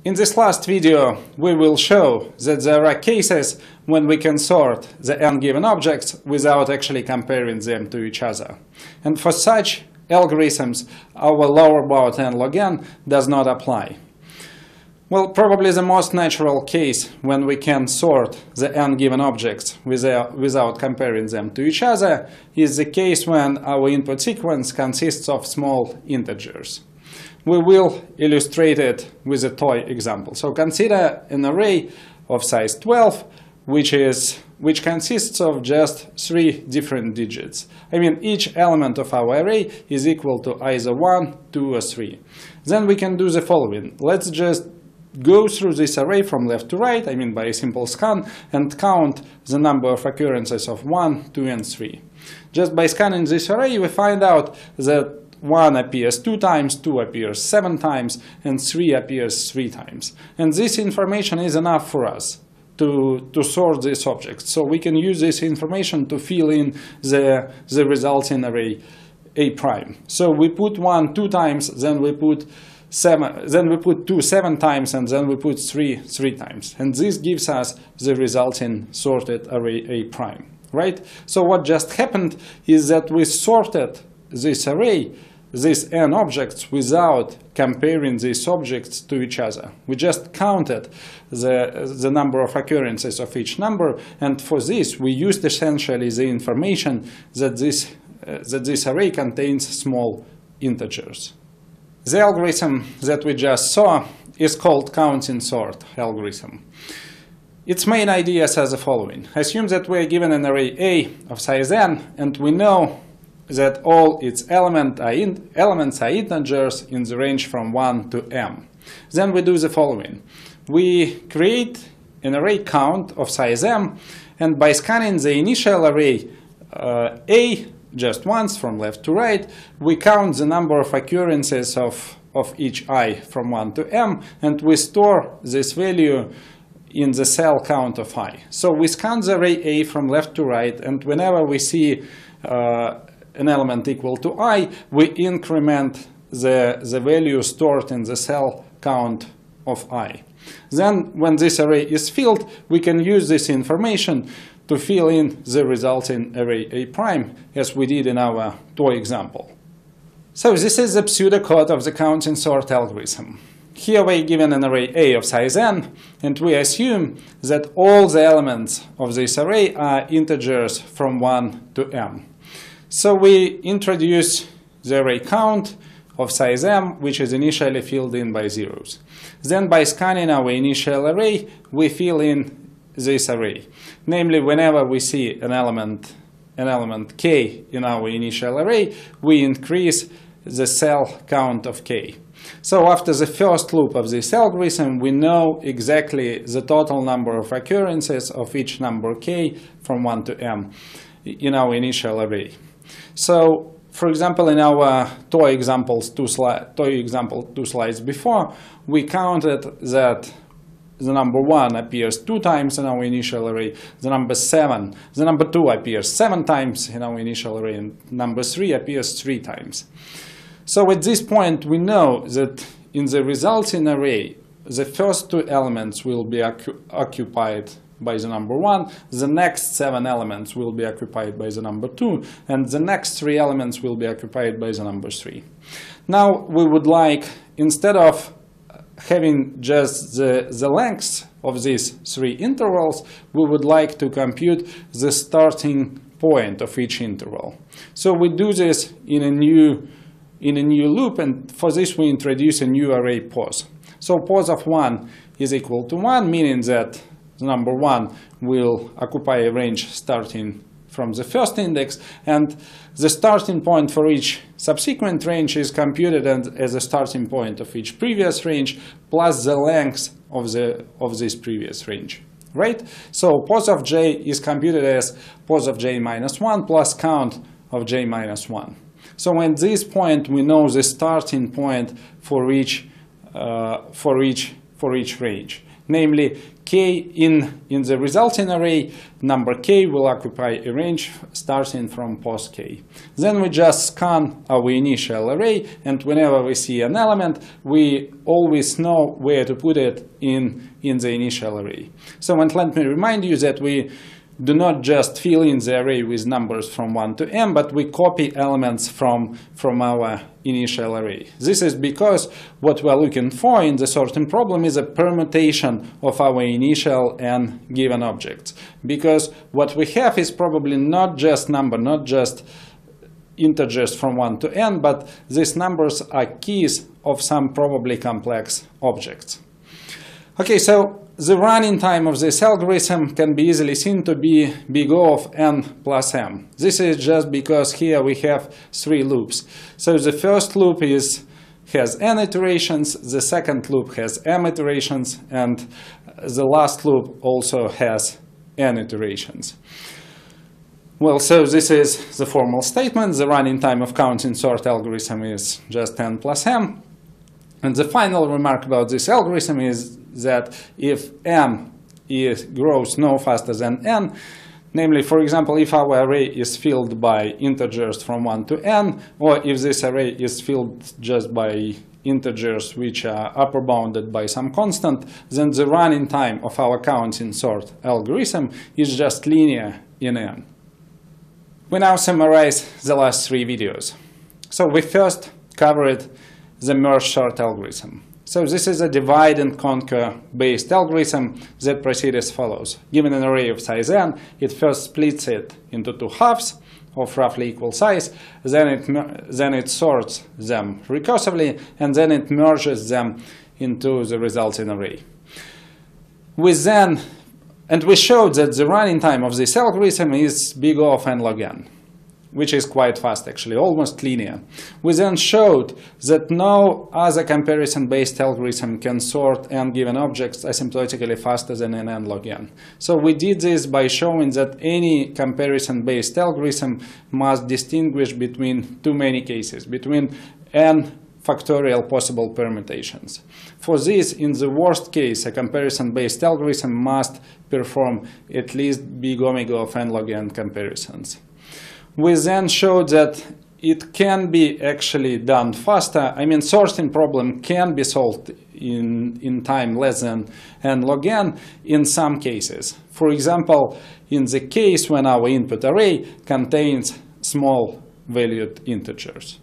In this last video, we will show that there are cases when we can sort the n given objects without actually comparing them to each other. And for such algorithms, our lower bound n log n does not apply. Well, probably the most natural case when we can sort the n given objects without comparing them to each other is the case when our input sequence consists of small integers. We will illustrate it with a toy example. So consider an array of size 12, which consists of just 3 different digits. I mean, each element of our array is equal to either 1, 2, or 3. Then we can do the following. Let's just go through this array from left to right, I mean by a simple scan, and count the number of occurrences of 1, 2, and 3. Just by scanning this array, we find out that 1 appears 2 times, 2 appears 7 times, and 3 appears 3 times. And this information is enough for us to sort these objects. So we can use this information to fill in the resulting array A prime. So we put 1 2 times, then we put 2 7 times, and then we put 3 3 times. And this gives us the resulting sorted array A prime, right? So what just happened is that we sorted this array, these n objects, without comparing these objects to each other. We just counted the number of occurrences of each number, and for this we used essentially the information that this array contains small integers. The algorithm that we just saw is called counting sort algorithm. Its main ideas are the following. Assume that we are given an array A of size n, and we know that all its elements are integers in the range from 1 to m. Then we do the following. We create an array count of size m, and by scanning the initial array A just once from left to right, we count the number of occurrences of each I from 1 to m, and we store this value in the cell count of I. So we scan the array A from left to right, and whenever we see an element equal to I, we increment the value stored in the cell count of I. Then, when this array is filled, we can use this information to fill in the resulting array A prime, as we did in our toy example. So this is the pseudocode of the counting sort algorithm. Here we are given an array A of size n, and we assume that all the elements of this array are integers from 1 to m. So we introduce the array count of size m, which is initially filled in by zeros. Then by scanning our initial array, we fill in this array. Namely, whenever we see an element k in our initial array, we increase the cell count of k. So after the first loop of this algorithm, we know exactly the total number of occurrences of each number k from 1 to m in our initial array. So, for example, in our toy example 2 slides before, we counted that the number 1 appears 2 times in our initial array, the number 2 appears 7 times in our initial array, and number 3 appears 3 times. So at this point, we know that in the resulting array, the first 2 elements will be occupied by the number 1, the next 7 elements will be occupied by the number 2, and the next 3 elements will be occupied by the number 3. Now we would like, instead of having just the lengths of these 3 intervals, we would like to compute the starting point of each interval. So we do this in a new loop, and for this we introduce a new array pos. So pos of 1 is equal to 1, meaning that the number 1 will occupy a range starting from the first index, and the starting point for each subsequent range is computed as a starting point of each previous range plus the length of this previous range, right? So pos of j is computed as pos of j minus 1 plus count of j minus 1. So at this point we know the starting point for each range. namely k in the resulting array, number k will occupy a range starting from pos k. Then we just scan our initial array, and whenever we see an element, we always know where to put it in the initial array. So, and let me remind you that we do not just fill in the array with numbers from 1 to m, but we copy elements from our initial array. This is because what we are looking for in the sorting problem is a permutation of our initial and given objects. Because what we have is probably not just number, not just integers from 1 to n, but these numbers are keys of some probably complex objects. Okay, so the running time of this algorithm can be easily seen to be big O of n plus m. This is just because here we have 3 loops. So the first loop has n iterations, the second loop has m iterations, and the last loop also has n iterations. Well, so this is the formal statement. The running time of counting sort algorithm is just n plus m. And the final remark about this algorithm is that if m grows no faster than n, namely, for example, if our array is filled by integers from 1 to n, or if this array is filled just by integers which are upper bounded by some constant, then the running time of our counting sort algorithm is just linear in n. We now summarize the last 3 videos. So we first covered the merge sort algorithm. So this is a divide and conquer based algorithm that proceeds as follows. Given an array of size n, it first splits it into 2 halves of roughly equal size, then it sorts them recursively, and then it merges them into the resulting array. We showed that the running time of this algorithm is big O of n log n, which is quite fast actually, almost linear. We then showed that no other comparison-based algorithm can sort n given objects asymptotically faster than n log n. So we did this by showing that any comparison-based algorithm must distinguish between too many cases, between n factorial possible permutations. For this, in the worst case, a comparison-based algorithm must perform at least big omega of n log n comparisons. We then showed that it can be actually done faster. I mean, sorting problem can be solved in time less than n log n in some cases. For example, in the case when our input array contains small valued integers.